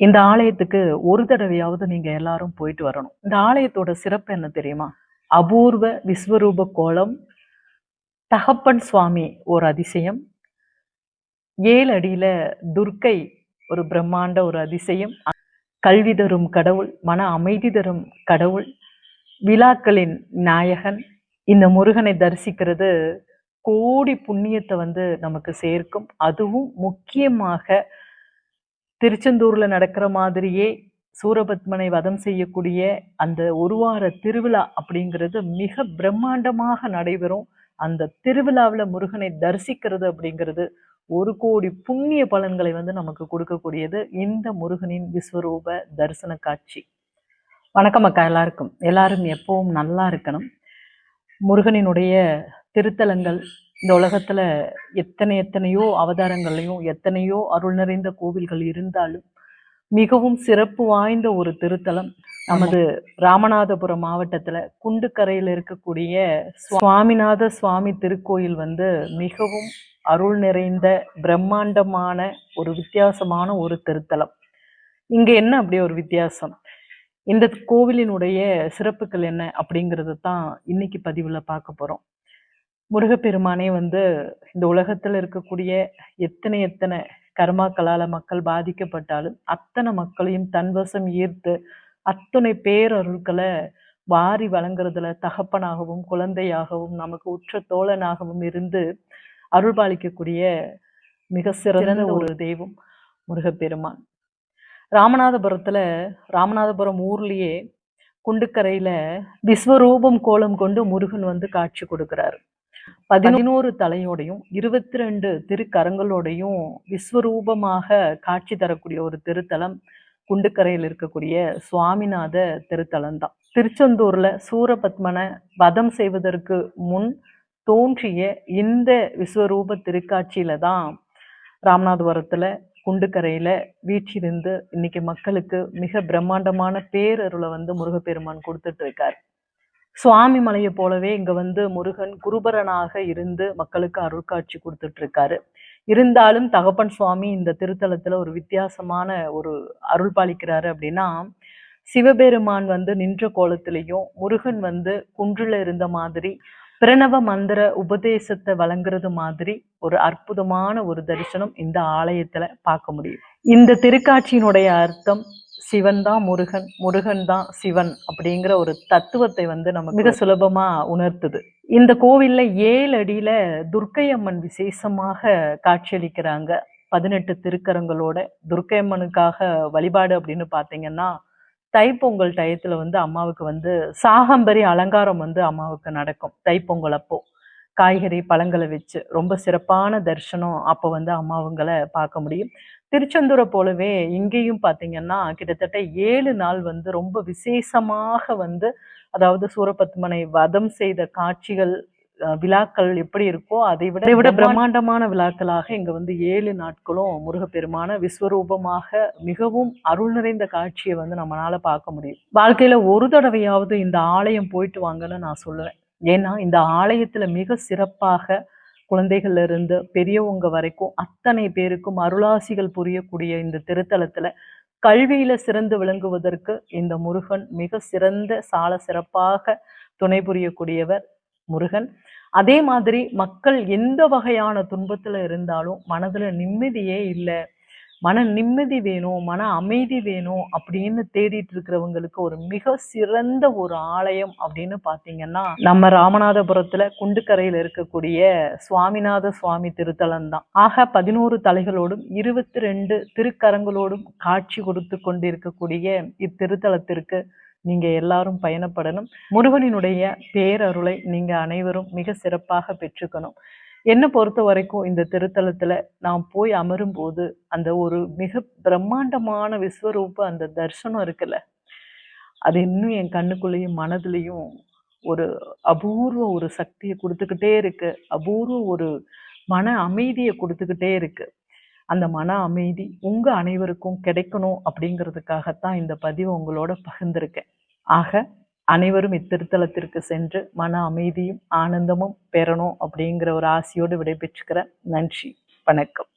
இந்த ஆலயத்துக்கு ஒரு தடவையாவது நீங்க எல்லாரும் போயிட்டு வரணும். இந்த ஆலயத்தோட சிறப்பு என்ன தெரியுமா? அபூர்வ விஸ்வரூப கோலம், தகப்பன் சுவாமி ஒரு அதிசயம், 7 அடியில துர்க்கை ஒரு பிரம்மாண்ட ஒரு அதிசயம், கல்வி தரும் கடவுள், மன அமைதி தரும் கடவுள், விழாக்களின் நாயகன். இந்த முருகனை தரிசிக்கிறது கோடி புண்ணியத்தை நமக்கு சேர்க்கும். அதுவும் முக்கியமாக திருச்செந்தூர்ல நடக்கிற மாதிரியே சூரபத்மனை வதம் செய்யக்கூடிய அந்த ஒரு வார திருவிழா அப்படிங்கிறது மிக பிரம்மாண்டமாக நடைபெறும். அந்த திருவிழாவில் முருகனை தரிசிக்கிறது அப்படிங்கிறது 1 கோடி புண்ணிய பலன்களை நமக்கு கொடுக்கக்கூடியது இந்த முருகனின் விஸ்வரூப தரிசன காட்சி. வணக்கம் அக்கா, எல்லாரும் எப்பவும் நல்லா இருக்கணும். முருகனினுடைய திருத்தலங்கள் இந்த உலகத்துல எத்தனையோ அவதாரங்கள்லையும் எத்தனையோ அருள் நிறைந்த கோவில்கள் இருந்தாலும் மிகவும் சிறப்பு வாய்ந்த ஒரு திருத்தலம் நமது ராமநாதபுரம் மாவட்டத்துல குண்டுக்கரையில் இருக்கக்கூடிய சுவாமிநாத சுவாமி திருக்கோயில் மிகவும் அருள் நிறைந்த பிரம்மாண்டமான ஒரு வித்தியாசமான ஒரு திருத்தலம். இங்க என்ன அப்படி ஒரு வித்தியாசம், இந்த கோவிலினுடைய சிறப்புகள் என்ன அப்படிங்கிறது தான் இன்னைக்கு பதிவுல பார்க்க போறோம். முருகப்பெருமானே இந்த உலகத்துல இருக்கக்கூடிய எத்தனை கர்மாக்களால மக்கள் பாதிக்கப்பட்டாலும் அத்தனை மக்களையும் தன்வசம் ஈர்த்து அத்தனை பேரருட்களை வாரி வழங்குறதுல தகப்பனாகவும் குழந்தையாகவும் நமக்கு உற்ற தோழனாகவும் இருந்து அருள்பாலிக்கக்கூடிய மிக சிறந்த ஒரு தெய்வம் முருகப்பெருமான். ராமநாதபுரம் ஊர்லயே குண்டுக்கரையில விஸ்வரூபம் கோலம் கொண்டு முருகன் காட்சி கொடுக்கிறாரு. 11 தலையோடையும் 22 திருக்கரங்களோடையும் விஸ்வரூபமாக காட்சி தரக்கூடிய ஒரு திருத்தலம் குண்டுக்கரையில் இருக்கக்கூடிய சுவாமிநாத திருத்தலம் தான். திருச்செந்தூர்ல சூரபத்மனை வதம் செய்வதற்கு முன் தோன்றிய இந்த விஸ்வரூப திருக்காட்சியில தான் ராமநாதபுரத்துல குண்டுக்கரையில வீற்றிருந்து இன்னைக்கு மக்களுக்கு மிக பிரம்மாண்டமான பேரருளை முருகப்பெருமான் கொடுத்துட்டு இருக்காரு. சுவாமி மலையை போலவே இங்க முருகன் குருபரனாக இருந்து மக்களுக்கு அருள்காட்சி கொடுத்துட்டு இருக்காரு. இருந்தாலும் தகப்பன் சுவாமி இந்த திருத்தலத்துல ஒரு வித்தியாசமான ஒரு அருள் பாலிக்கிறாரு. அப்படின்னா சிவபெருமான் நின்ற கோலத்திலையும் முருகன் குன்றுல இருந்த மாதிரி பிரணவ மந்திர உபதேசத்தை வழங்குறது மாதிரி ஒரு அற்புதமான ஒரு தரிசனம் இந்த ஆலயத்துல பார்க்க முடியும். இந்த திருக்காட்சியினுடைய அர்த்தம் சிவன் தான் முருகன், முருகன் தான் சிவன் அப்படிங்கிற ஒரு தத்துவத்தை நமக்கு மிக சுலபமா உணர்த்துது. இந்த கோவில்ல 7 அடியில துர்க்கை அம்மன் விசேஷமாக காட்சியளிக்கிறாங்க. 18 திருக்கரங்களோட துர்க்கையம்மனுக்காக வழிபாடு அப்படின்னு பாத்தீங்கன்னா தைப்பொங்கல் டயத்துல அம்மாவுக்கு சாகம்பரி அலங்காரம் அம்மாவுக்கு நடக்கும். தைப்பொங்கல் அப்போ காய்கறி பழங்களை வச்சு ரொம்ப சிறப்பான தரிசனம் அப்போ அம்மாவுங்களை பார்க்க முடியும். திருச்செந்தூரை போலவே இங்கேயும் பார்த்தீங்கன்னா கிட்டத்தட்ட 7 நாள் ரொம்ப விசேஷமாக அதாவது சூரபத்மனை வதம் செய்த காட்சிகள் விழாக்கள் எப்படி இருக்கோ அதை விட பிரம்மாண்டமான விழாக்களாக இங்க 7 நாட்களும் முருகப்பெருமான விஸ்வரூபமாக மிகவும் அருள் நிறைந்த காட்சியை நம்மளால பார்க்க முடியும். வாழ்க்கையில ஒரு தடவையாவது இந்த ஆலயம் போயிட்டு வாங்கன்னு நான் சொல்லுவேன். ஏன்னா இந்த ஆலயத்துல மிக சிறப்பாக குழந்தைகள்ல இருந்து பெரியவங்க வரைக்கும் அத்தனை பேருக்கும் அருளாசிகள் புரியக்கூடிய இந்த திருத்தலத்துல கல்வியில சிறந்து விளங்குவதற்கு இந்த முருகன் மிக சிறந்த சால சிறப்பாக துணை புரியக்கூடியவர் முருகன். அதே மாதிரி மக்கள் எந்த வகையான துன்பத்துல இருந்தாலும் மனதுல நிம்மதியே இல்லை, மன நிம்மதி வேணும், மன அமைதி வேணும் அப்படின்னு தேடிட்டு இருக்கிறவங்களுக்கு ஒரு மிக சிறந்த ஒரு ஆலயம் அப்படின்னு பாத்தீங்கன்னா நம்ம ராமநாதபுரத்துல குண்டுக்கரையில இருக்கக்கூடிய சுவாமிநாத சுவாமி திருத்தலம் தான். ஆக 11 தலைகளோடும் 22 திருக்கரங்களோடும் காட்சி கொடுத்து கொண்டிருக்கக்கூடிய இத்திருத்தலத்திற்கு நீங்க எல்லாரும் பயணப்படணும். முருகனினுடைய பேரருளை நீங்க அனைவரும் மிக சிறப்பாக பெற்றுக்கணும். என்னை பொறுத்த வரைக்கும் இந்த திருத்தலத்துல நான் போய் அமரும் போது அந்த ஒரு மிக பிரம்மாண்டமான விஸ்வரூப அந்த தரிசனம் இருக்குல்ல, அது இன்னும் என் கண்ணுக்குள்ளேயும் மனதிலையும் ஒரு அபூர்வ ஒரு சக்தியை கொடுத்துக்கிட்டே இருக்கு, அபூர்வ ஒரு மன அமைதியை கொடுத்துக்கிட்டே இருக்கு. அந்த மன அமைதி உங்க அனைவருக்கும் கிடைக்கணும் அப்படிங்கிறதுக்காகத்தான் இந்த பதிவை உங்களோட பகிர்ந்திருக்கேன். ஆக அனைவரும் இத்திருத்தலத்திற்கு சென்று மன அமைதியும் ஆனந்தமும் பெறணும் அப்படிங்கிற ஒரு ஆசையோடு விடைபெற்றுக்கிறேன். நன்றி, வணக்கம்.